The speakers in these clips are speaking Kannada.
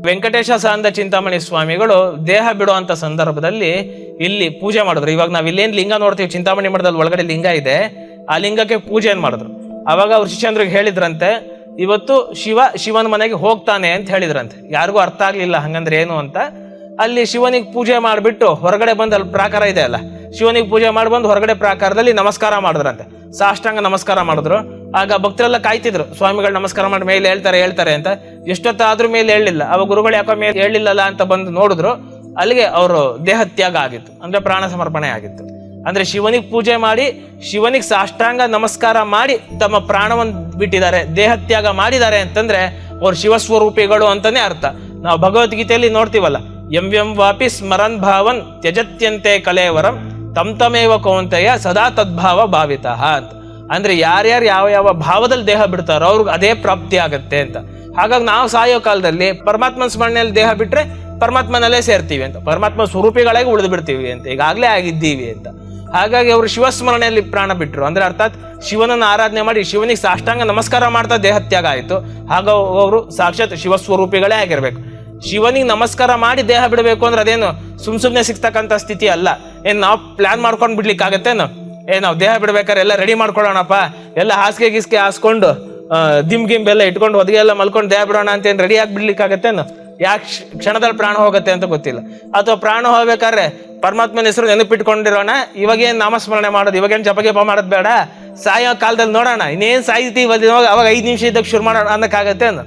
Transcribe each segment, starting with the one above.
ವೆಂಕಟೇಶ ಸಾಂದ ಚಿಂತಾಮಣಿ ಸ್ವಾಮಿಗಳು ದೇಹ ಬಿಡುವಂತ ಸಂದರ್ಭದಲ್ಲಿ ಇಲ್ಲಿ ಪೂಜೆ ಮಾಡಿದ್ರು. ಇವಾಗ ನಾವ್ ಇಲ್ಲೇನ್ ಲಿಂಗ ನೋಡ್ತೀವಿ, ಚಿಂತಾಮಣಿ ಮಠದಲ್ಲಿ ಒಳಗಡೆ ಲಿಂಗ ಇದೆ, ಆ ಲಿಂಗಕ್ಕೆ ಪೂಜೆಯನ್ನು ಮಾಡಿದ್ರು. ಅವಾಗ ಅವ್ರ ಶಿಷ್ಯಂದ್ರಿಗೆ ಹೇಳಿದ್ರಂತೆ, ಇವತ್ತು ಶಿವನ ಮನೆಗೆ ಹೋಗ್ತಾನೆ ಅಂತ ಹೇಳಿದ್ರಂತೆ. ಯಾರಿಗೂ ಅರ್ಥ ಆಗ್ಲಿಲ್ಲ ಹಂಗಂದ್ರೆ ಏನು ಅಂತ. ಅಲ್ಲಿ ಶಿವನಿಗೆ ಪೂಜೆ ಮಾಡಿಬಿಟ್ಟು ಹೊರಗಡೆ ಬಂದು ಅಲ್ಲಿ ಪ್ರಾಕಾರ ಇದೆ ಅಲ್ಲ, ಶಿವನಿಗೆ ಪೂಜೆ ಮಾಡಿ ಬಂದು ಹೊರಗಡೆ ಪ್ರಾಕಾರದಲ್ಲಿ ನಮಸ್ಕಾರ ಮಾಡಿದ್ರಂತೆ, ಸಾಷ್ಟಾಂಗ ನಮಸ್ಕಾರ ಮಾಡಿದ್ರು. ಆಗ ಭಕ್ತರೆಲ್ಲ ಕಾಯ್ತಿದ್ರು, ಸ್ವಾಮಿಗಳು ನಮಸ್ಕಾರ ಮಾಡಿ ಮೇಲೆ ಹೇಳ್ತಾರೆ ಅಂತ. ಎಷ್ಟೊತ್ತಾದ್ರೂ ಮೇಲೆ ಹೇಳಲಿಲ್ಲ. ಅವಾಗ ಗುರುಗಳು ಯಾಕೋ ಮೇಲೆ ಹೇಳಿಲ್ಲಲ್ಲ ಅಂತ ಬಂದು ನೋಡಿದ್ರು. ಅಲ್ಲಿಗೆ ಅವರು ದೇಹ ತ್ಯಾಗ ಆಗಿತ್ತು, ಅಂದ್ರೆ ಪ್ರಾಣ ಸಮರ್ಪಣೆ ಆಗಿತ್ತು. ಅಂದ್ರೆ ಶಿವನಿಗೆ ಪೂಜೆ ಮಾಡಿ, ಶಿವನಿಗೆ ಸಾಷ್ಟಾಂಗ ನಮಸ್ಕಾರ ಮಾಡಿ ತಮ್ಮ ಪ್ರಾಣವನ್ನು ಬಿಟ್ಟಿದ್ದಾರೆ, ದೇಹ ತ್ಯಾಗ ಮಾಡಿದ್ದಾರೆ ಅಂತಂದ್ರೆ ಅವ್ರು ಶಿವಸ್ವರೂಪಿಗಳು ಅಂತಾನೆ ಅರ್ಥ. ನಾವು ಭಗವದ್ಗೀತೆಯಲ್ಲಿ ನೋಡ್ತೀವಲ್ಲ, ಎಂ ವಾಪಿ ಸ್ಮರನ್ ಭಾವನ್ ತ್ಯಜತ್ಯಂತೆ ಕಲೇವರಂ ತಮೇವ ಕೌಂತೆಯ ಸದಾ ತದ್ಭಾವ ಭಾವಿತಃ ಅಂತ. ಅಂದ್ರೆ ಯಾರ್ಯಾರು ಯಾವ ಭಾವದಲ್ಲಿ ದೇಹ ಬಿಡ್ತಾರೋ ಅವ್ರಿಗೆ ಅದೇ ಪ್ರಾಪ್ತಿ ಆಗತ್ತೆ ಅಂತ. ಹಾಗಾಗಿ ನಾವು ಸಾಯೋ ಕಾಲದಲ್ಲಿ ಪರಮಾತ್ಮನ ಸ್ಮರಣೆಯಲ್ಲಿ ದೇಹ ಬಿಟ್ರೆ ಪರಮಾತ್ಮನಲ್ಲೇ ಸೇರ್ತೀವಿ ಅಂತ, ಪರಮಾತ್ಮ ಸ್ವರೂಪಿಗಳಾಗಿ ಉಳಿದು ಬಿಡ್ತೀವಿ ಅಂತ, ಈಗಾಗಲೇ ಆಗಿದ್ದೀವಿ ಅಂತ. ಹಾಗಾಗಿ ಅವರು ಶಿವಸ್ಮರಣೆಯಲ್ಲಿ ಪ್ರಾಣ ಬಿಟ್ಟರು. ಅಂದ್ರೆ ಅರ್ಥಾತ್ ಶಿವನನ್ನು ಆರಾಧನೆ ಮಾಡಿ ಶಿವನಿಗೆ ಸಾಷ್ಟಾಂಗ ನಮಸ್ಕಾರ ಮಾಡ್ತಾ ದೇಹ ತ್ಯಾಗ ಆಯಿತು. ಹಾಗ ಅವರು ಸಾಕ್ಷಾತ್ ಶಿವಸ್ವರೂಪಿಗಳೇ ಆಗಿರ್ಬೇಕು. ಶಿವನಿಗೆ ನಮಸ್ಕಾರ ಮಾಡಿ ದೇಹ ಬಿಡಬೇಕು ಅಂದ್ರೆ ಅದೇನು ಸುಮ್ನೆ ಸಿಗ್ತಕ್ಕಂಥ ಸ್ಥಿತಿ ಅಲ್ಲ. ಏನ್ ನಾವು ಪ್ಲಾನ್ ಮಾಡ್ಕೊಂಡು ಬಿಡ್ಲಿಕ್ಕಾಗತ್ತೇನು? ನಾವು ದೇಹ ಬಿಡ್ಬೇಕಾದ್ರೆ ಎಲ್ಲ ರೆಡಿ ಮಾಡ್ಕೊಳ್ಳೋಣಪ್ಪ, ಎಲ್ಲ ಹಾಸಿಗೆ ಗೀಸ್ಗೆ ಹಾಸ್ಕೊಂಡು ಗಿಂಬ್ ಎಲ್ಲ ಇಟ್ಕೊಂಡು ಹೊದಿಗೆ ಎಲ್ಲ ಮಲ್ಕೊಂಡು ದೇಹ ಬಿಡೋಣ ಅಂತ ಏನ್ ರೆಡಿ ಆಗಿ ಬಿಡ್ಲಿಕ್ಕಾಗತ್ತೇನು? ಯಾಕೆ ಕ್ಷಣದಲ್ಲಿ ಪ್ರಾಣ ಹೋಗುತ್ತೆ ಅಂತ ಗೊತ್ತಿಲ್ಲ. ಅಥವಾ ಪ್ರಾಣ ಹೋಗ್ಬೇಕಾದ್ರೆ ಪರಮಾತ್ಮನ ಹೆಸರು ನೆನಪಿಟ್ಕೊಂಡಿರೋಣ, ಇವಾಗೇನ್ ನಾಮಸ್ಮರಣೆ ಮಾಡೋದು, ಇವಾಗೇನ್ ಜಪ ಮಾಡೋದು ಬೇಡ, ಸಾಯೋ ಕಾಲದಲ್ಲಿ ನೋಡೋಣ, ಇನ್ನೇನ್ ಸಾಯ್ತೀವಿ ಅವಾಗ 5 ನಿಮಿಷ ಇದ್ದಾಗ ಶುರು ಮಾಡೋಣ ಅನ್ನಕ್ಕಾಗತ್ತೇನು?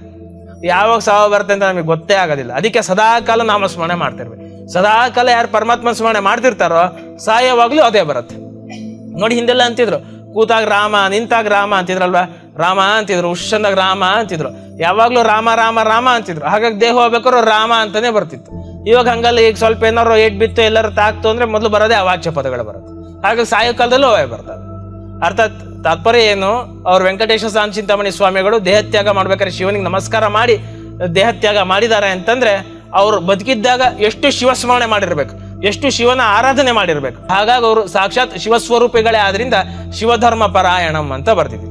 ಯಾವಾಗ ಸಾವು ಬರುತ್ತೆ ಅಂತ ನಮಗೆ ಗೊತ್ತೇ ಆಗೋದಿಲ್ಲ. ಅದಕ್ಕೆ ಸದಾಕಾಲ ನಾಮಸ್ಮರಣೆ ಮಾಡ್ತಿರ್ಬೇಕು. ಸದಾಕಾಲ ಯಾರು ಪರಮಾತ್ಮ ಸ್ಮರಣೆ ಮಾಡ್ತಿರ್ತಾರೋ ಸಾಯೋವಾಗ್ಲೂ ಅದೇ ಬರುತ್ತೆ. ನೋಡಿ, ಹಿಂದೆಲ್ಲ ಅಂತಿದ್ರು, ಕೂತಾಗ ರಾಮ, ನಿಂತಾಗ ರಾಮ ಅಂತಿದ್ರಲ್ವಾ, ರಾಮ ಅಂತಿದ್ರು, ಉಷಂದಾಗ ರಾಮ ಅಂತಿದ್ರು, ಯಾವಾಗ್ಲೂ ರಾಮ ರಾಮ ರಾಮ ಅಂತಿದ್ರು. ಹಾಗಾಗಿ ದೇಹ ಹೋಗ್ಬೇಕಾದ್ರು ರಾಮ ಅಂತಾನೆ ಬರ್ತಿತ್ತು. ಇವಾಗ ಹಂಗಲ್ಲ, ಈಗ ಸ್ವಲ್ಪ ಏನಾರು ಏಟ್ ಬಿತ್ತು ಎಲ್ಲರೂ ತಾಕ್ತು ಅಂದ್ರೆ ಮೊದಲು ಬರೋದೇ ಅವಾಚ್ಯ ಪದಗಳು ಬರುತ್ತೆ. ಹಾಗಾಗಿ ಸಾಯೋ ಕಾಲದಲ್ಲೂ ಅವೇ ಬರ್ತದೆ. ಅರ್ಥಾತ್ ತಾತ್ಪರ್ಯ ಏನು, ಅವ್ರು ವೆಂಕಟೇಶ ಸಾಂದ ಚಿಂತಾಮಣಿ ಸ್ವಾಮಿಗಳು ದೇಹತ್ಯಾಗ ಮಾಡ್ಬೇಕಾದ್ರೆ ಶಿವನಿಗೆ ನಮಸ್ಕಾರ ಮಾಡಿ ದೇಹತ್ಯಾಗ ಮಾಡಿದ್ದಾರೆ ಅಂತಂದ್ರೆ ಅವ್ರು ಬದುಕಿದ್ದಾಗ ಎಷ್ಟು ಶಿವಸ್ಮರಣೆ ಮಾಡಿರ್ಬೇಕು, ಎಷ್ಟು ಶಿವನ ಆರಾಧನೆ ಮಾಡಿರ್ಬೇಕು. ಹಾಗಾಗಿ ಅವರು ಸಾಕ್ಷಾತ್ ಶಿವಸ್ವರೂಪಿಗಳೇ ಆದ್ರಿಂದ ಶಿವಧರ್ಮ ಪರಾಯಣಂ ಅಂತ ಬರ್ತಿದ್ವಿ.